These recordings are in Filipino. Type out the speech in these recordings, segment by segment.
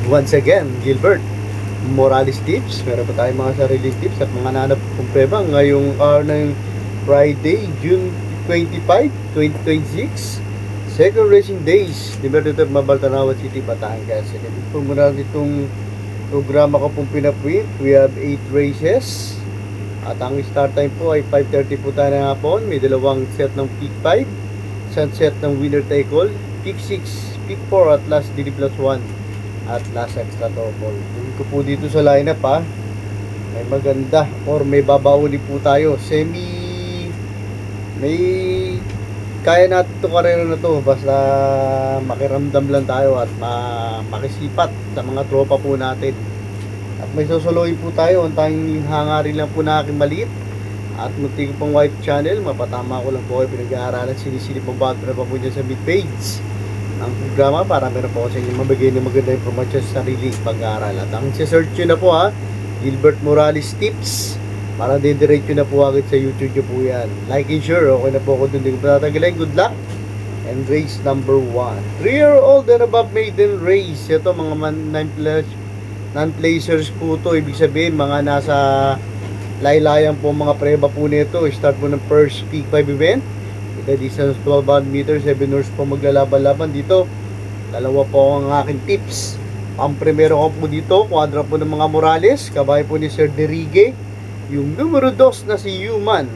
Once again, Gilbert Morales tips. Meron pa tayong mga sarili tips at mga nanap kong preba ngayong araw ng Friday, June 25, 2026. Second racing days, Libertad Mabaltanawan City, Batangas. Ito po muna itong programa ko pong pinaprint. We have 8 races. At ang start time po ay 5:30 po tayo ng hapon. May dalawang set ng peak 5, isang set ng winner take all, peak 6, peak 4 at last DD plus 1 at last extra double. Tingin ko po dito sa lineup ha. May maganda or may babauli po tayo. May kaya natin itong karera na to basta makiramdam lang tayo at makisipat sa mga tropa po natin. At may susuloy po tayo. Ang tanging hangarin lang po na aking maliit at munti ko pang white channel. Mapatama ko lang po kayo pinag-aaralan. Sinisilip mo ba na pa po dyan sa mid-page ng programa para meron po ako sa inyo mabigay ng maganda informasyon sa sarili pag-aaral. At ang search nyo na po ha, Gilbert Morales Tips, para didiretso na po agad sa YouTube nyo po yan. Like and share, okay na po ako dun. Hindi ko patatagalin. Good luck! And race number 1, 3-year-old and above maiden race. Ito mga non-placers po to. Ibig sabihin mga nasa laylayan po mga preba po nito. Start po ng first peak 5 event. The distance 1200 meters, 7 hours po maglalaban-laban dito. Dalawa po ang aking tips. Ang primero ko po dito, kwadra po ng mga Morales, kabahay po ni Sir Derigue. Yung numero 2 na si Human.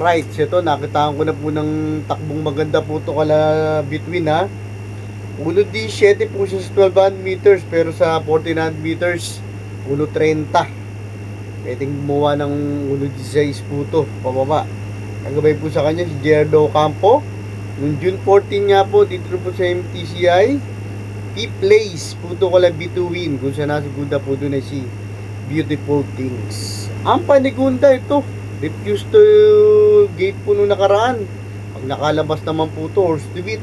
Right, ito nakitaan ko na po ng takbong maganda po ito kala between ha. 1.17 po siya sa 1200 meters, pero sa 1400 meters 1.30. Pwedeng gumawa ng 1.16 po ito pababa. Ang gabay po sa kanya si Gerardo Campo. Noong June 14 nga po, dito po sa MTCI, P-Place po ito kala bituin. Kung saan nasigunda po doon ay si Beautiful Things. Ang panigunda ito, refuse to gate po nung nakaraan. Pag nakalabas naman po ito, horse to beat.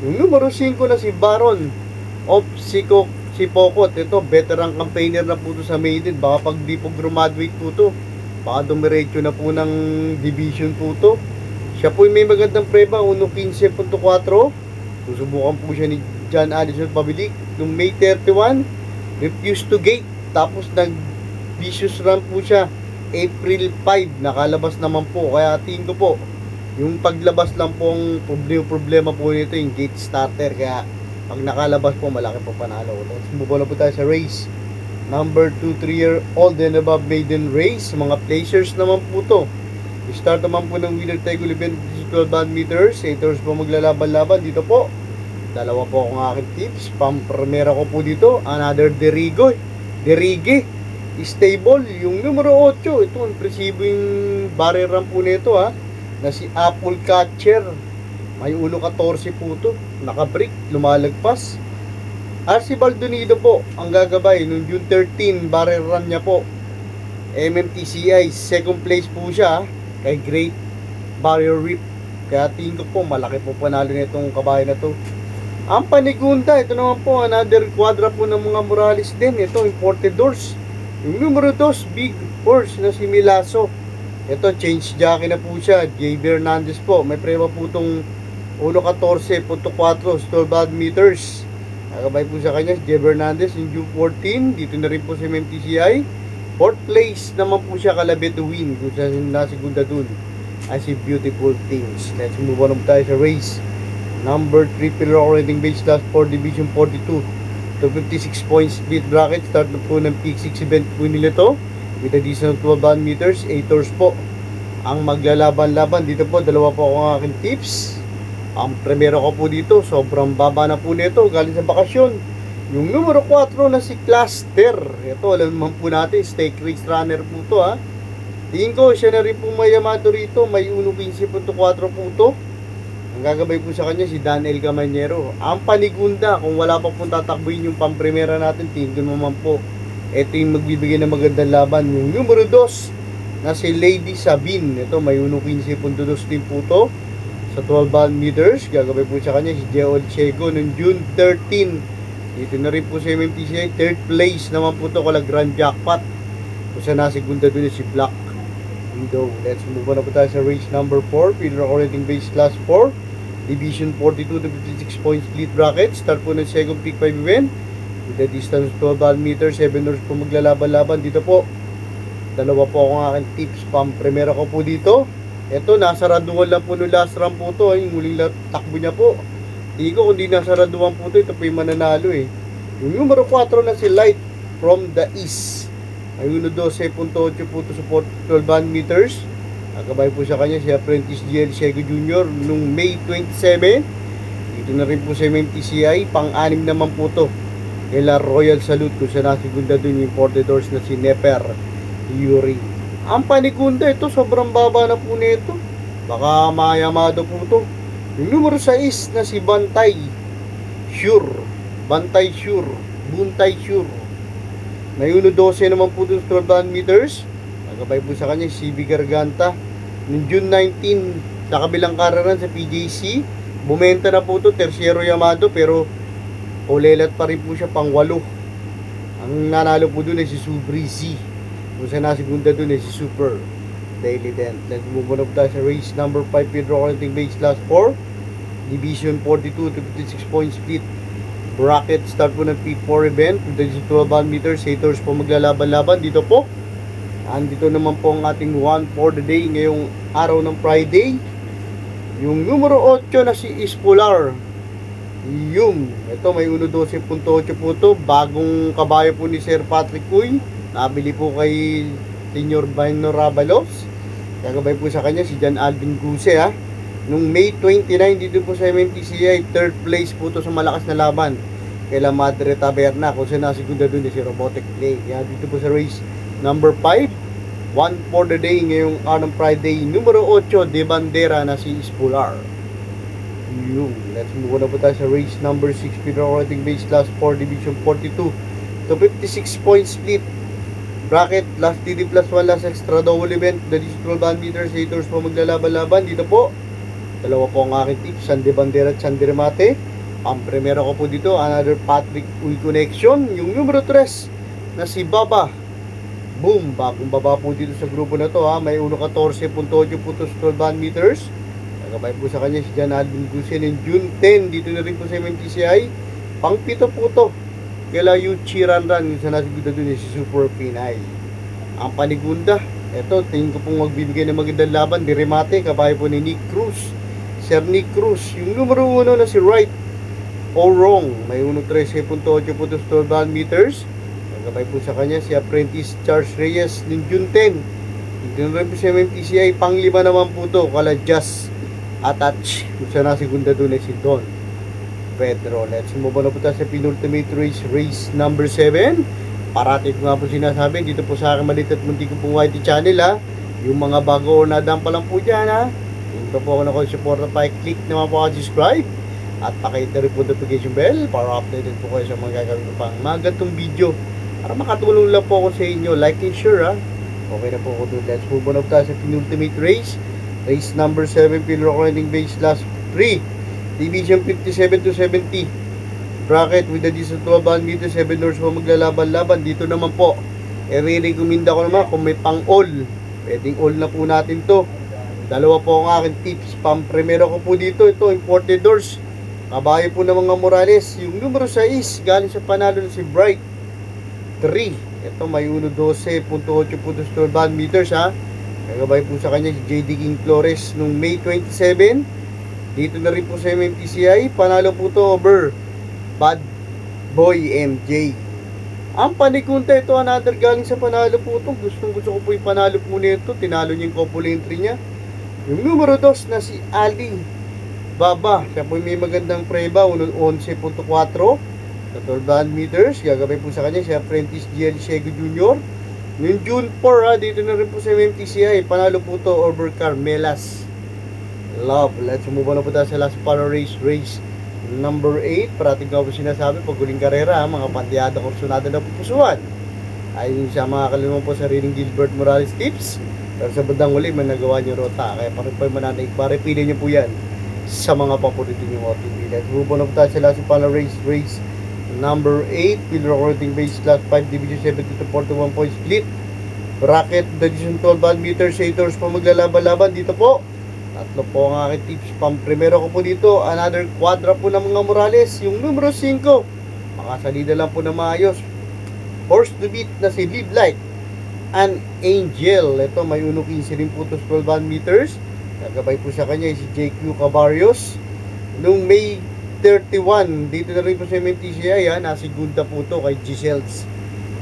Yung numero 5 na si Baron of Sipokot. Ito, veteran campaigner na po ito sa maiden. Baka pag di po graduate po ito, baka dumiretso na po ng division po ito. Siya po may magandang preba, 1.15.4. Susubukan po siya ni John Addison Pabilik. Noong May 31, refused to gate. Tapos nag-vicious run po siya. April 5, nakalabas naman po. Kaya tingin ko po, yung paglabas lang po ang problema po nito, yung gate starter. Kaya pag nakalabas po, malaki po panalo. Sumubukan po tayo sa race number 2, 3-year-old and above maiden race. Mga placers naman po to. Start naman po ng winner take all event 1200 meters. 8 hours po maglalaban-laban. Dito po, dalawa po akong aking tips. Pampremera ko po dito, another Derigue stable, yung numero 8. Ito, impresibo yung barrier run po nito ha, na si Apple Catcher. May 1.14 po ito. Naka-break, lumalagpas. RC Baldonido po ang gagabay noong June 13, barrel run niya po. MMTCI, second place po siya kay Great Barrier Reef. Kaya tingin ko po malaki po panalo nitong kabahay na to. Ang panigunda, ito naman po another quadra po ng mga Morales din. Ito, imported doors. Yung numero 2, big horse na si Milaso. Ito, change jockey na po siya. JB Hernandez po. May prema po itong 1.14.4 1200 meters. Nakabay po sa kanya si JB Hernandez yung June 14. Dito na rin po si MTCI. 4th place naman po siya kalabit to win. Kung saan nasigunda dun ay si Beautiful Things. Let's move on tayo sa race number 3, pillar rating base last 4 division 42 to 56 points split bracket. Start na po ng peak 6 event po nila to with a distance of 1200 meters. 8 hours po ang maglalaban-laban. Dito po dalawa po akong aking tips. Ang primero ko po dito, sobrang baba na po nito galing sa bakasyon. Yung numero 4 na si Cluster. Ito, alam naman po natin, stake race runner po to ha. Tingin ko, siya na rin po may yamado rito. May 1.15.4 po to. Ang gagabay po sa kanya si Daniel Camanyero. Ang panigunda, kung wala pa pong tatakbuhin yung pamprimera natin, tingin ko naman po, ito yung magbibigay ng magandang laban. Yung numero 2 na si Lady Sabine. Ito, may 1.15.2 din po to sa 1200 meters. Gagabay po sa kanya si Geo Olchego noong June 13. Dito na rin po sa MMTCI. 3rd place naman po to kala Grand Jackpot. Kung saan nasigunda doon si Black Widow. Let's move on na po tayo sa race number 4. Pillar rating base class 4. Division 42 to 56 points split bracket. Start po ng second peak 5 event With the distance 12 meters, 7 doors po maglalaban-laban. Dito po, dalawa po akong aking tips. Primero ko po dito. Ito, nasa raduan lang po nung last round po to. Yung huling takbo niya po. Hindi ko, kung di nasa raduan po to, ito po yung mananalo eh. Yung numero 4 na si Light from the East. Ay 12.8 po to support 12 meters. Nakabay po sa kanya si Apprentice GL Shego Jr. nung May 27. Dito na rin po sa MMTCI. Pang-anim naman po to. Kaya Royal Salute kung siya nasigunda dun yung 40 doors na si Neper Yuri. Ang panikunda ito, sobrang baba na po nito. Baka mayamado po to. Yung numero 6 na si Bantay Sure. Bantay Sure. Buntay Sure. May 1.12 naman po dun sa 12 meters. Nagabay po sa kanya si CB Garganta. Noong June 19, sa kabilang kararan sa PJC, bumenta na po to, tertiero Yamado, pero ulelat pa rin po siya pang 8. Ang nanalo po dun ay si Subreezy. Kung saan nasigunda dun ay si Super Daily Dent. Let's move on up tayo sa race number 5, Pedro Counting Base Class 4. Division 42 to 56 point split. Bracket start po ng P4 event. Dito 12 meters, 8 hours po maglalaban-laban. Dito po, andito naman po ang ating one for the day ngayong araw ng Friday. Yung numero 8 na si Ispolar. Yung, ito may 1.12.8 po to. Bagong kabayo po ni Sir Patrick Uy. Nabili po kay Senior Bino Rabalos. Kagabay po sa kanya si John Alvin Guse ha. Nung May 29 dito po sa MMTCI, third place po to sa malakas na laban kaila Madre Taberna. Kung saan nasigunda dun si Robotic Play. Yan dito po sa race number 5, one for the day ngayong araw ng Friday, numero 8 de Bandera na si Ispolar. Yung, let's move on na po tayo sa race number 6, Pedro Counting Base Class 4, Division 42 to 56 point split. Bracket, last TD plus 1, last extra double event. The digital band meters, 8 hours po maglalaban-laban. Dito po, dalawa po ang aking tips, San de Bandera at San de Remate. Ang primero ko po dito, another Patrick Uy connection. Yung numero 3 na si Baba. Boom, bagong baba po dito sa grupo na to ha. May 1.14.8 po to 12 meters. Nagabay po sa kanya si John Alvin Gusen in June 10. Dito na rin po sa MMTCI. Pang 7 po to. Kaya Yuchi Ranran, yung sa nasigunda dun si Super Pinay. Ang panigunda, eto, tingin ko pong magbibigay ng magandang laban. Di Remate, kabayo po ni Nick Cruz. Sir Nick Cruz, yung numero 1 na si Right or Wrong. May 1.13.8 po to 12 meters. Nagabay po sa kanya si Apprentice Charles Reyes ng June 10. Dito na rin po sa MMTCI, pang 5 naman po to. Kala Just Attach, kung sa nasigunda dun ay si Don Pedro. Let's move on na po tayo sa penultimate race number 7. Parati ko nga po sinasabi, dito po sa akin maliit at munti ko pong YT channel ha. Yung mga bago o nadam pa lang po dyan ha. Dito po ako nakasuporta pa, click naman po ako subscribe. At pakita rin po notification bell para updated po kayo sa mga gagawin ko pang mga ganitong video. Para makatulong lang po ako sa inyo. Like and share ha. Okay na po ako doon. Let's move on na po tayo sa penultimate race. Race number 7, Pedro Counting Base Class 3. Division 57 to 70. Bracket with the distance 12 meters, 7 doors po maglalaban-laban. Dito naman po, i-recommenda ko naman kung may pang-all. Pwedeng all na po natin to. Dalawa po ang aking tips. Primero ko po dito, ito, imported doors. Kabayo po ng mga Morales. Yung numero 6, galing sa panalo na si Bright 3. Ito, may 1.12.8 po to 12 meters ha. Kagabay po sa kanya si JD King Flores nung May 27. Dito na rin po sa MMTCI, panalo po to over Bad Boy MJ. Ang panikunta ito, another galing sa panalo po ito. Gusto ko po yung panalo po nito. Tinalo niya yung couple entry niya. Yung numero 2 na si Ali Baba. Siya po may magandang preba, 11.4 sa 12 meters. Gagabay po sa kanya si Apprentice GL Shego Jr. Yung June 4 ha, dito na rin po sa MMTCI, panalo po to over Carmelas Love. Let's move on na po tayo sa last para race number 8. Parating nga po sinasabi, pag huling karera, mga pantiyada kursunada na pupusuan. Ayun siya mga kalimutan po sa Reading Gilbert Morales tips. Pero sa bandang huli, may nagawa niyo rota. Kaya parang po yung mananaig, paripili niyo po yan sa mga paborito niyo OTV. Let's move on na po tayo sa last para race number 8. Pedro Counting Base Class 5, Division 70 to 41 point split. Bracket, Division 12 meters, 8 hours po maglalaban-laban. Dito po, tatlo po ang aking tips. Primero ko po dito, another quadra po ng mga Morales. Yung numero 5, makasalida lang po na maayos. Force to beat na si Live Light an Angel. Ito may 1.15 rin po to 12 meters. Nagabay po sa kanya si JQ Cabarrios. Nung May 31, dito na rin po sa MNTCI, nasigunda po to kay Giselle's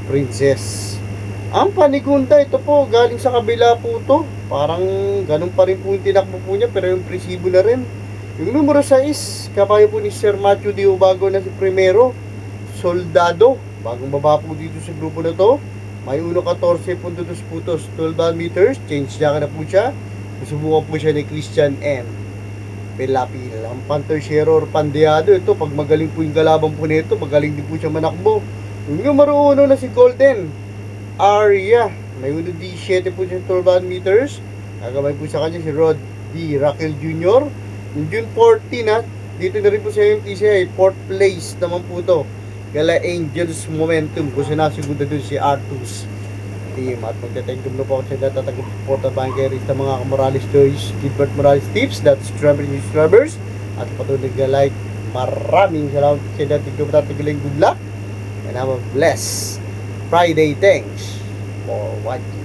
Princess. Ang panigunda, ito po, galing sa kabila po to. Parang ganun pa rin po yung tinakbo po niya, pero yung presibo na rin. Yung numero 6, kapayo po ni Sir Matthew Diobago na si Primero, Soldado. Bagong baba po dito sa grupo na to. May 1.14.2 putos, 12 meters. Change na po siya. Susubukan po siya ni Christian M. Pelapil. Ang Pantershero Pandeado, ito, pag magaling po yung galabang po nito, magaling din po siya manakbo. Yung numero 1 na si Golden Aria. May 1.17 po siya 12 meters. Nagamay po sa kanya si Rod D. Raquel Jr. Yung June 14, dito na rin po sa MTCI, 4th place naman po to. Gala Angels Momentum, kung sinasigunda doon si Artus team. At magta-thank you po ako sa datatagong support at bankeries ng mga Morales Joyce, Gilbert Morales Tips, that's Strawberry News Subscribers. At patuloy like. Maraming salamat sa dating ko patatigiling good luck and have a blessed Friday. Thanks for watching.